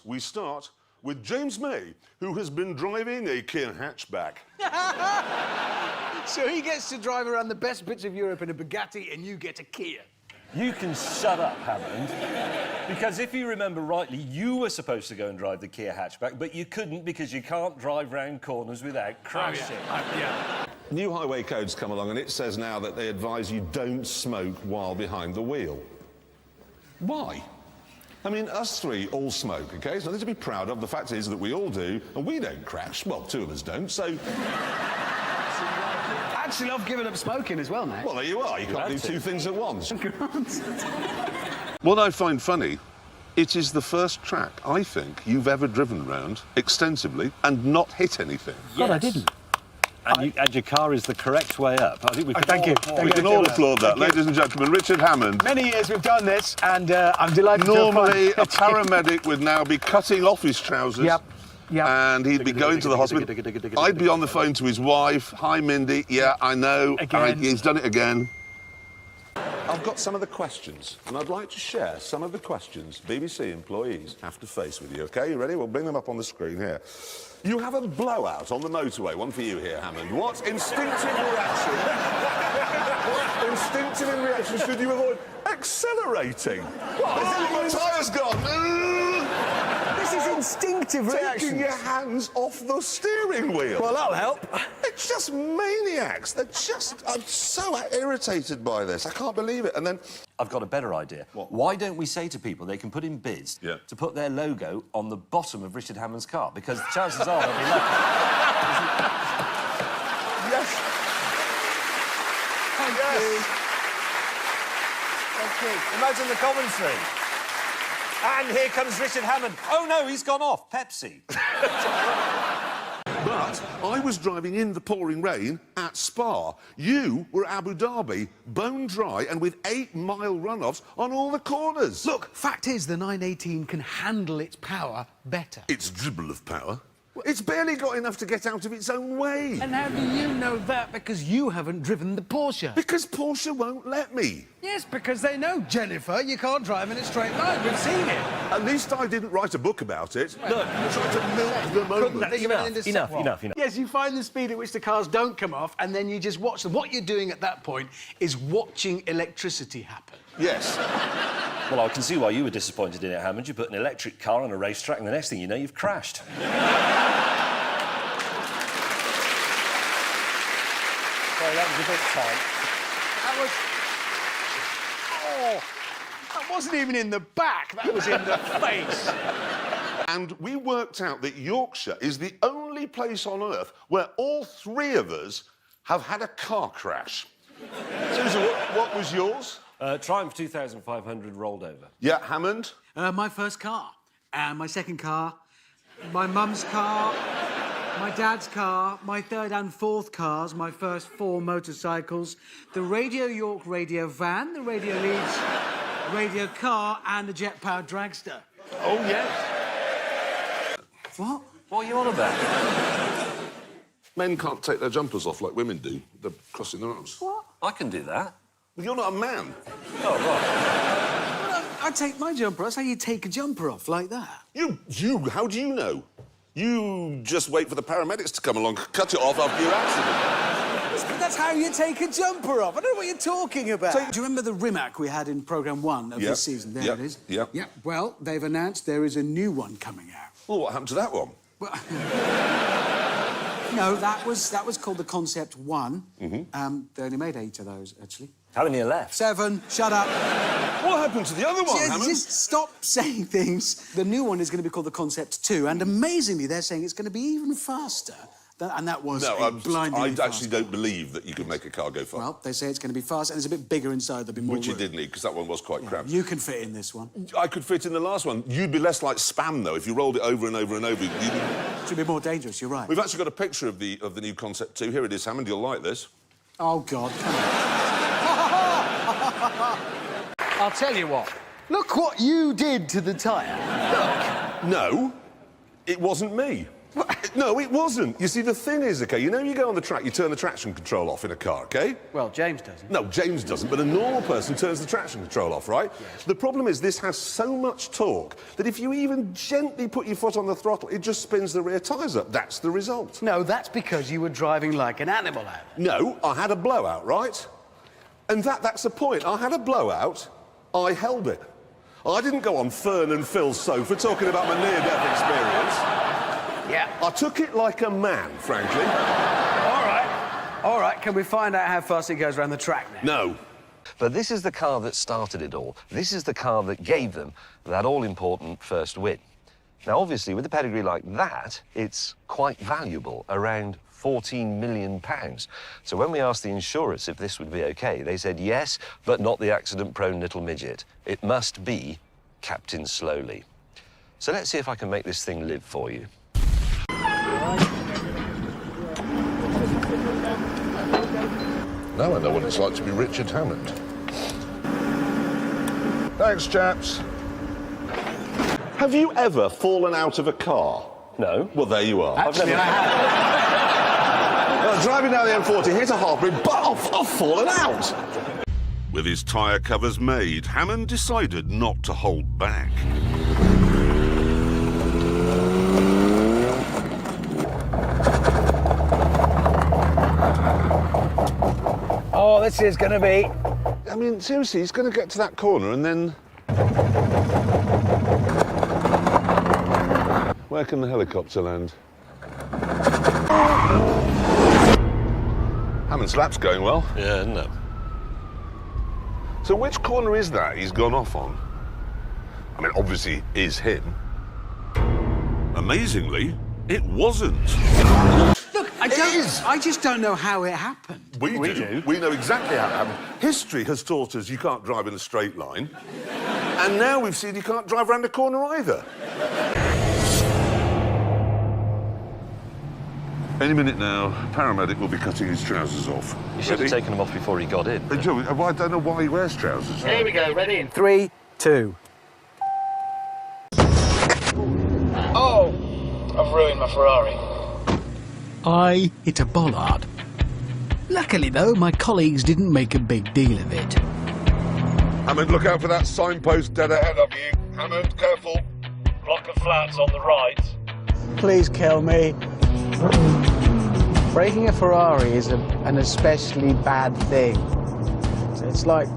we start with James May, who has been driving a Kia hatchback. So he gets to drive around the best bits of Europe in a Bugatti and you get a Kia. You can shut up, Hammond. Because if you remember rightly, you were supposed to go and drive the Kia hatchback, but you couldn't because you can't drive round corners without crashing. Yeah. New highway codes come along and it says now that they advise you don't smoke while behind the wheel. Why? I mean, us three all smoke, OK? There's nothing to be proud of. The fact is that we all do, and we don't crash. Well, two of us don't, so... Actually, I've given up smoking as well, mate. Well, there you are. You can't do two things at once. Grant. What I find funny, it is the first track, I think, you've ever driven round extensively and not hit anything. God, I didn't. And your car is the correct way up. I think we can Thank you. We can all applaud that. Ladies and gentlemen, Richard Hammond. Many years we've done this, and I'm delighted Normally, to a paramedic would now be cutting off his trousers. Yep. And he'd be going to the hospital. I'd be on the phone to his wife. Hi, Mindy. Yeah, I know. Again. He's done it again. I've got some of the questions, and I'd like to share some of the questions BBC employees have to face with you, OK? You ready? We'll bring them up on the screen here. You have a blowout on the motorway. One for you here, Hammond. What instinctive reaction... what instinctive reaction should you avoid? Accelerating. What? My tyre's gone. This is instinctive reaction. Taking your hands off the steering wheel. Well, that'll help. They're just maniacs. I'm so irritated by this. I can't believe it. And then... I've got a better idea. What? Why don't we say to people they can put in bids to put their logo on the bottom of Richard Hammond's car? Because chances are they'll be lucky. Yes. Thank you. Imagine the commentary. And here comes Richard Hammond. Oh, no, he's gone off. Pepsi. But I was driving in the pouring rain at Spa. You were at Abu Dhabi, bone dry and with 8-mile runoffs on all the corners. Look, fact is the 918 can handle its power better. It's dribble of power. It's barely got enough to get out of its own way. And how do you know that? Because you haven't driven the Porsche. Because Porsche won't let me. Yes, because they know, Jennifer, you can't drive in a straight line. We've seen it. At least I didn't write a book about it. Look, I tried to milk the moment. Enough. Yes, you find the speed at which the cars don't come off, and then you just watch them. What you're doing at that point is watching electricity happen. Yes. Well, I can see why you were disappointed in it, Hammond. You put an electric car on a racetrack, and the next thing you know, you've crashed. Sorry, that was a bit tight. That wasn't even in the back, that was in the face. And we worked out that Yorkshire is the only place on earth where all three of us have had a car crash. Susan, what was yours? Triumph 2500 rolled over. Yeah, Hammond? My first car, and my second car, my mum's car, my dad's car, my third and fourth cars, my first 4 motorcycles, the Radio York radio van, the Radio Leeds radio car, and the jet-powered dragster. Oh, yes. What? What are you on about? Men can't take their jumpers off like women do. They're crossing their arms. What? I can do that. Well, you're not a man. Oh, right. Well, I take my jumper off. That's how you take a jumper off, like that. How do you know? You just wait for the paramedics to come along, cut it off after your accident. That's how you take a jumper off. I don't know what you're talking about. Do you remember the Rimac we had in programme 1 of this season? There it is. Yeah. Well, they've announced there is a new one coming out. Well, what happened to that one? Well, no, that was called the Concept 1. They only made 8 of those, actually. How many are left? 7. Shut up. What happened to the other one, Hammond? Just stop saying things. The new one is going to be called the Concept 2, and amazingly, they're saying it's going to be even faster. And that was blindingly I actually don't believe that you could make a car go fast. Well, they say it's going to be fast, and it's a bit bigger inside. There'll be more Which you room. did need, because that one was quite cramped. You can fit in this one. I could fit in the last one. You'd be less like Spam, though, if you rolled it over and over and over. It should be more dangerous, you're right. We've actually got a picture of the new Concept 2. Here it is, Hammond. You'll like this. Oh, God, come on. I'll tell you what. Look what you did to the tyre. Look. No, it wasn't me. No, it wasn't. You see, the thing is, OK, you know you go on the track, you turn the traction control off in a car, OK? Well, James doesn't. No, James doesn't, but a normal person turns the traction control off, right? Yes. The problem is this has so much torque that if you even gently put your foot on the throttle, it just spins the rear tyres up. That's the result. No, that's because you were driving like an animal, Alan. No, I had a blowout, right? And that's the point. I had a blowout, I held it. I didn't go on Fern and Phil's sofa talking about my near-death experience. Yeah. I took it like a man, frankly. All right, can we find out how fast it goes around the track now? No. But this is the car that started it all. This is the car that gave them that all-important first win. Now, obviously, with a pedigree like that, it's quite valuable, around £14 million. So when we asked the insurers if this would be OK, they said yes, but not the accident-prone little midget. It must be Captain Slowly. So let's see if I can make this thing live for you. Now I know what it's like to be Richard Hammond. Thanks, chaps. Have you ever fallen out of a car? No. Well, there you are. Actually, I have. Well, driving down the M40, hit a half-bridge, but I've fallen out. With his tyre covers made, Hammond decided not to hold back. Oh, this is going to be... I mean, seriously, he's going to get to that corner and then... Where can the helicopter land? Hammond's lap's going well. Yeah, no. So which corner is that he's gone off on? I mean, obviously, it is him. Amazingly, it wasn't. Look, I just don't know how it happened. We do. We know exactly how it happened. History has taught us you can't drive in a straight line. And now we've seen you can't drive around a corner either. Any minute now, paramedic will be cutting his trousers off. You should have taken them off before he got in. Well, I don't know why he wears trousers. Here we go, ready in 3, 2. Oh, I've ruined my Ferrari. I hit a bollard. Luckily, though, my colleagues didn't make a big deal of it. Hammond, look out for that signpost dead ahead of you. Hammond, careful. Block of flats on the right. Please kill me. Breaking a Ferrari is an especially bad thing. So it's like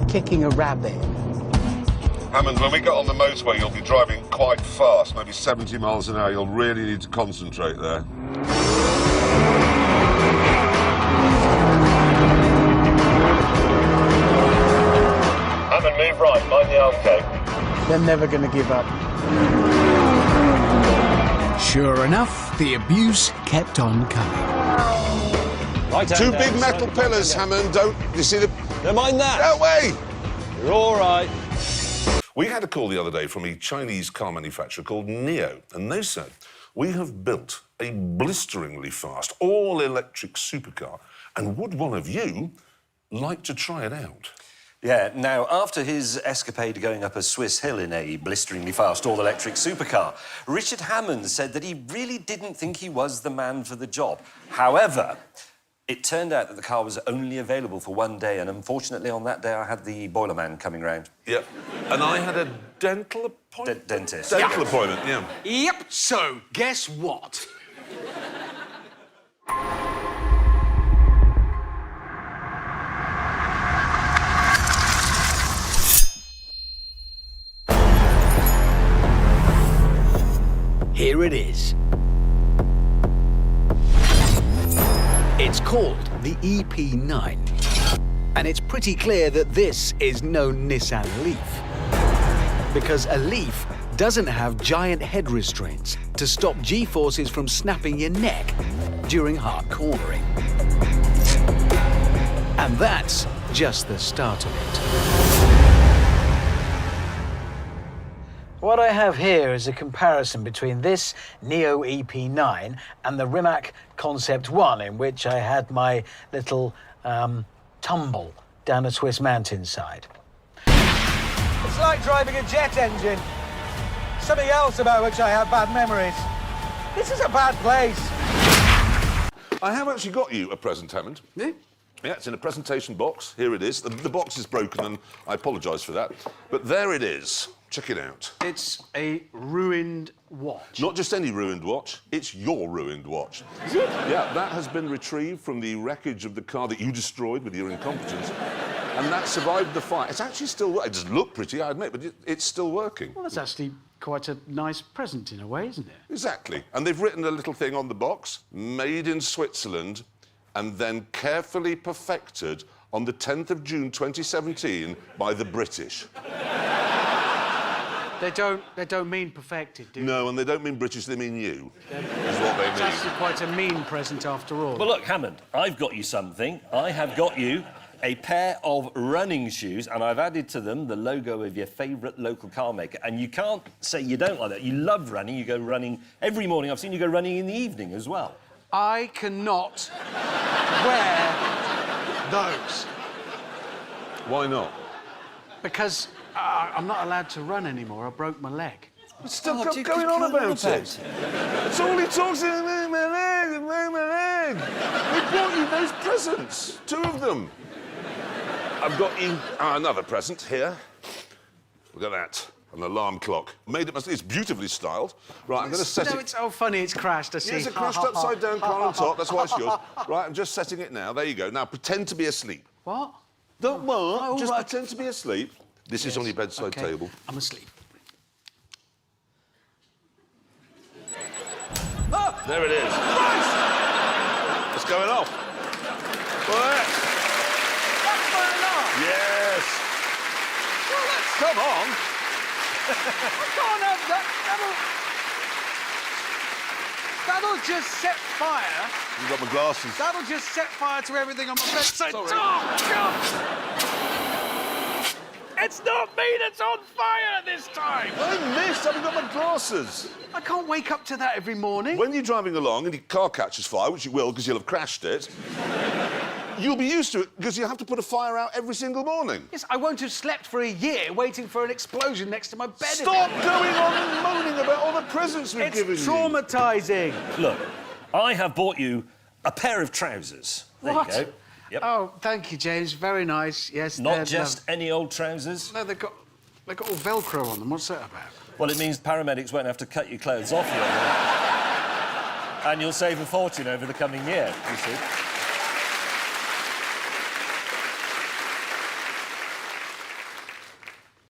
kicking a rabbit. Hammond, when we get on the motorway, you'll be driving quite fast, maybe 70 miles an hour. You'll really need to concentrate there. Hammond, move right, mind the armco. They're never going to give up. Sure enough, the abuse kept on coming. Right Two big metal pillars, Hammond. Don't you see the... Don't mind that. That way! You're all right. We had a call the other day from a Chinese car manufacturer called NIO, and they said, we have built a blisteringly fast, all-electric supercar, and would one of you like to try it out? Yeah, now, after his escapade going up a Swiss hill in a blisteringly fast all-electric supercar, Richard Hammond said that he really didn't think he was the man for the job. However, it turned out that the car was only available for one day, and unfortunately on that day I had the boiler man coming round. Yep. And I had a dental appointment? Dentist. Dental appointment, yeah. Yep, so guess what? Here it is. It's called the EP9. And it's pretty clear that this is no Nissan Leaf. Because a Leaf doesn't have giant head restraints to stop G-forces from snapping your neck during hard cornering. And that's just the start of it. What I have here is a comparison between this Neo EP9 and the Rimac Concept 1, in which I had my little tumble down a Swiss mountainside. It's like driving a jet engine. Something else about which I have bad memories. This is a bad place. I have actually got you a present, Hammond. Yeah? Yeah, it's in a presentation box. Here it is. The box is broken, and I apologise for that. But there it is. Check it out. It's a ruined watch. Not just any ruined watch, it's your ruined watch. Is it? Yeah, that has been retrieved from the wreckage of the car that you destroyed with your incompetence. And that survived the fire. It's actually still working. It doesn't look pretty, I admit, but it's still working. Well, that's actually quite a nice present in a way, isn't it? Exactly. And they've written a little thing on the box, made in Switzerland, and then carefully perfected on the 10th of June 2017 by the British. They don't mean perfected, do they? No, and they don't mean British, they mean you, is what they It's mean. actually quite a mean present after all. Well, look, Hammond, I've got you something. I have got you a pair of running shoes, and I've added to them the logo of your favourite local car maker. And you can't say you don't like that. You love running. You go running every morning. I've seen you go running in the evening as well. I cannot wear those Why not? because I'm not allowed to run anymore. I broke my leg. It's still Dude, going on about it. it. It's all he talks about. My leg, my leg. We brought you those presents, 2 of them. I've got you another present here. Look at that, an alarm clock. Made it. It's beautifully styled. Right, I'm going to set No, it. it's oh funny. It's crashed. I see. It's a crushed upside down car on top. That's why it's yours. Right, I'm just setting it now. There you go. Now pretend to be asleep. What? Don't worry. Oh, Just right. pretend to be asleep. This is on your bedside Okay. table. I'm asleep. There it is. It's going off. What? That's my alarm. Yes. Well, that's... Come on. I can't have that. That'll just set fire. You've got my glasses. That'll just set fire to everything on my bedside. Sorry. Oh, God! It's not me that's on fire this time. I missed. I haven't got my glasses. I can't wake up to that every morning. When you're driving along and your car catches fire, which you will because you'll have crashed it, you'll be used to it because you have to put a fire out every single morning. Yes, I won't have slept for a year waiting for an explosion next to my bed. Stop going on and moaning about all the presents we've It's given you. traumatising. Look, I have bought you a pair of trousers. There What? you go. Yep. Oh, thank you, James. Very nice. Yes, Not they're just any old trousers. No, they've got all Velcro on them. What's that about? Well, it means paramedics won't have to cut your clothes off you. And you'll save a fortune over the coming year, you see.